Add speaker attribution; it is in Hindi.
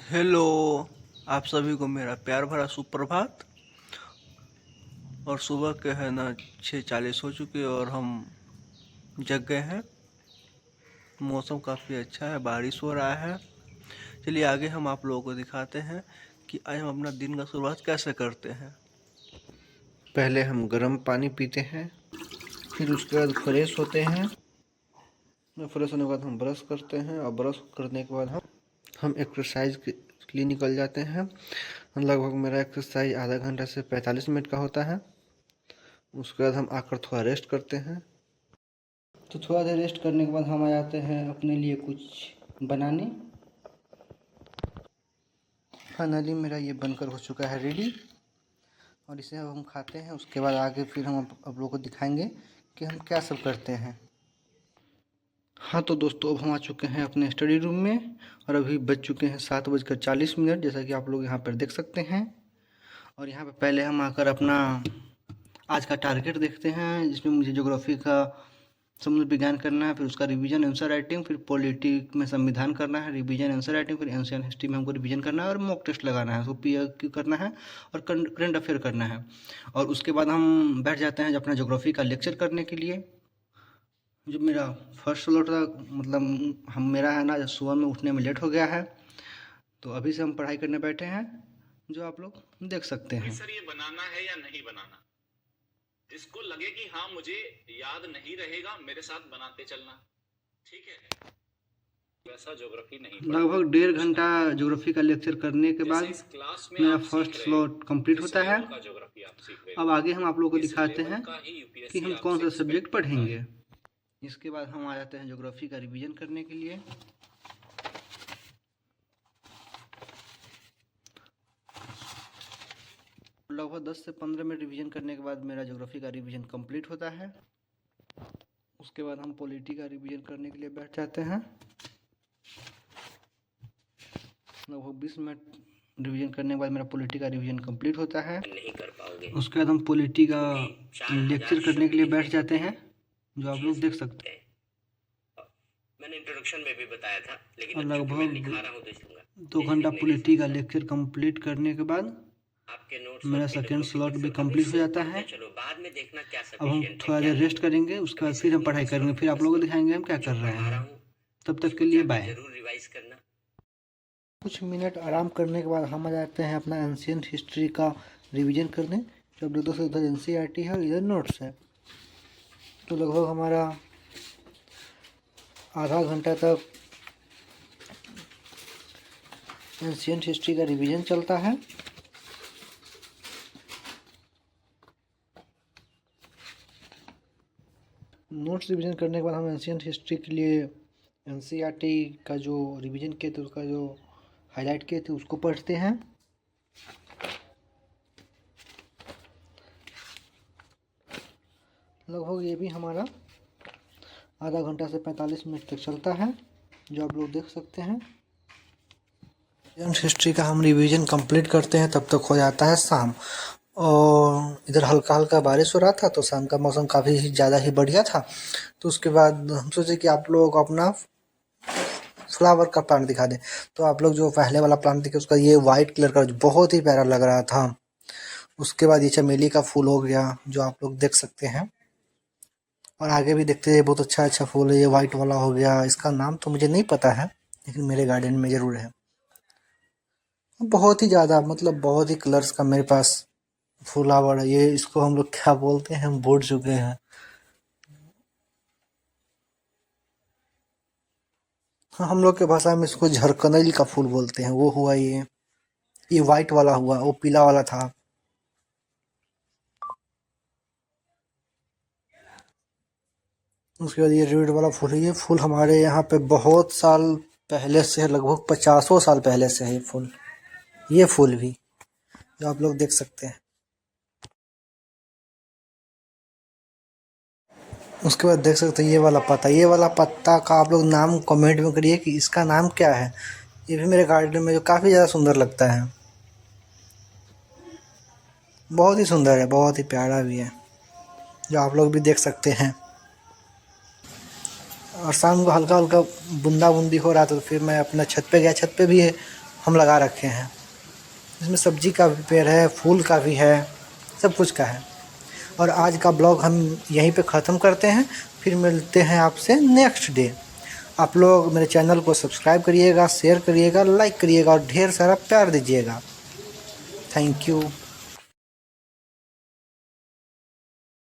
Speaker 1: हेलो। आप सभी को मेरा प्यार भरा सुप्रभात। और सुबह के है ना 6:40 हो चुके और हम जग गए हैं। मौसम काफ़ी अच्छा है, बारिश हो रहा है। चलिए आगे हम आप लोगों को दिखाते हैं कि आज हम अपना दिन का शुरुआत कैसे करते हैं। पहले हम गर्म पानी पीते हैं, फिर उसके बाद फ्रेश होते हैं। फ्रेश होने के बाद हम ब्रश करते हैं और ब्रश करने के बाद हम एक्सरसाइज के लिए निकल जाते हैं। लगभग मेरा एक्सरसाइज आधा घंटा से 45 मिनट का होता है। उसके बाद हम आकर थोड़ा रेस्ट करते हैं। तो थोड़ा देर रेस्ट करने के बाद हम आ जाते हैं अपने लिए कुछ बनाने। फाइनली मेरा ये बनकर हो चुका है रेडी और इसे अब हम खाते हैं। उसके बाद आगे फिर हम आप लोगों को दिखाएंगे कि हम क्या सब करते हैं। हाँ तो दोस्तों, अब हम आ चुके हैं अपने स्टडी रूम में और अभी बज चुके हैं 7:40 जैसा कि आप लोग यहाँ पर देख सकते हैं। और यहाँ पे पहले हम आकर अपना आज का टारगेट देखते हैं, जिसमें मुझे ज्योग्राफी का समुद्र विज्ञान करना है, फिर उसका रिवीजन आंसर राइटिंग, फिर पॉलिटिक में संविधान करना है, रिवीजन आंसर राइटिंग, फिर एंशिएंट हिस्ट्री में हमको रिवीजन करना है और मॉक टेस्ट लगाना है, उसको पीएक्यू करना है और करंट अफेयर करना है। और उसके बाद हम बैठ जाते हैं अपना ज्योग्राफी का लेक्चर करने के लिए। जो मेरा फर्स्ट स्लॉट था, मतलब हम मेरा है ना सुबह में उठने में लेट हो गया है, तो अभी से हम पढ़ाई करने बैठे हैं, जो आप लोग देख सकते हैं।
Speaker 2: सर ये बनाना है या नहीं बनाना, जिसको लगे कि हाँ मुझे याद नहीं रहेगा मेरे साथ बनाते चलना, ठीक है। वैसा ज्योग्राफी नहीं
Speaker 1: लगभग 1.5 घंटा ज्योग्राफी का लेक्चर करने के बाद मेरा फर्स्ट स्लॉट कंप्लीट होता है। अब आगे हम आप लोगों को दिखाते हैं कि हम कौन सा सब्जेक्ट पढ़ेंगे। इसके बाद हम आ जाते हैं ज्योग्राफी का रिवीजन करने के लिए। लगभग 10 से 15 मिनट रिवीजन करने के बाद मेरा ज्योग्राफी का रिवीजन कंप्लीट होता है। उसके बाद हम पॉलिटी का रिवीजन करने के लिए बैठ जाते हैं। लगभग 20 मिनट रिवीजन करने के बाद मेरा पॉलिटी का रिवीजन कंप्लीट होता है।
Speaker 2: नहीं कर पाओगे।
Speaker 1: उसके बाद हम पॉलिटी का लेक्चर करने के लिए बैठ जाते हैं, जो आप लोग देख सकते हैं।
Speaker 2: मैंने इंट्रोडक्शन में भी बताया था, लेकिन
Speaker 1: और लगभग 2 घंटा
Speaker 2: नहीं
Speaker 1: पॉलिटी का लेक्चर कंप्लीट करने के बाद
Speaker 2: आपके नोट्स
Speaker 1: मेरा सेकेंड स्लॉट भी कंप्लीट हो जाता है।
Speaker 2: चलो बाद में देखना क्या
Speaker 1: अब हम थोड़ा देर रेस्ट करेंगे, उसके बाद फिर हम पढ़ाई करेंगे, फिर आप लोगों को दिखाएंगे हम क्या कर रहे हैं। तब तक के लिए बाय।
Speaker 2: जरूर रिवाइज करना।
Speaker 1: कुछ मिनट आराम करने के बाद हम आ जाते हैं अपना एंशिएंट हिस्ट्री का रिवीजन करने। जब दोस्तों इधर एनसीईआरटी है और इधर नोट्स है, तो लगभग हमारा आधा घंटा तक एंशिएंट हिस्ट्री का रिवीजन चलता है। नोट्स रिवीजन करने के बाद हम एंशिएंट हिस्ट्री के लिए एनसीईआरटी का जो रिवीजन किए थे, उसका जो हाईलाइट किए थे, उसको पढ़ते हैं। लगभग ये भी हमारा आधा घंटा से 45 मिनट तक चलता है, जो आप लोग देख सकते हैं। एंशिएंट हिस्ट्री का हम रिवीजन कंप्लीट करते हैं, तब तक हो जाता है शाम। और इधर हल्का हल्का बारिश हो रहा था, तो शाम का मौसम काफ़ी ज़्यादा ही बढ़िया था। तो उसके बाद हम सोचे कि आप लोगों को अपना फ्लावर का प्लांट दिखा दें। तो आप लोग जो पहले वाला प्लांट देखे, उसका ये वाइट कलर का बहुत ही प्यारा लग रहा था। उसके बाद ये चमेली का फूल हो गया, जो आप लोग देख सकते हैं। और आगे भी देखते हैं, बहुत अच्छा अच्छा फूल है। ये वाइट वाला हो गया, इसका नाम तो मुझे नहीं पता है, लेकिन मेरे गार्डन में ज़रूर है। बहुत ही ज़्यादा, मतलब बहुत ही कलर्स का मेरे पास फ्लावर है। ये इसको हम लोग क्या बोलते हैं, हम भूल चुके हैं। हाँ, हम लोग के भाषा में इसको झरकनैल का फूल बोलते हैं। वो हुआ ये वाइट वाला हुआ, वो पीला वाला था। उसके बाद ये रेड वाला फूल है। ये फूल हमारे यहाँ पे बहुत साल पहले से है, लगभग 50 साल पहले से है ये फूल। ये फूल भी, जो आप लोग देख सकते हैं। उसके बाद देख सकते हैं ये वाला पत्ता। ये वाला पत्ता का आप लोग नाम कमेंट में करिए कि इसका नाम क्या है। ये भी मेरे गार्डन में जो काफ़ी ज़्यादा सुंदर लगता है। बहुत ही सुंदर है, बहुत ही प्यारा भी है, जो आप लोग भी देख सकते हैं। और शाम को हल्का हल्का बूंदा बूंदी हो रहा था, तो फिर मैं अपना छत पे गया। छत पे भी हम लगा रखे हैं। इसमें सब्जी का भी पेड़ है, फूल का भी है, सब कुछ का है। और आज का ब्लॉग हम यहीं पे ख़त्म करते हैं, फिर मिलते हैं आपसे नेक्स्ट डे। आप लोग मेरे चैनल को सब्सक्राइब करिएगा, शेयर करिएगा, लाइक करिएगा और ढेर सारा प्यार दीजिएगा। Thank you.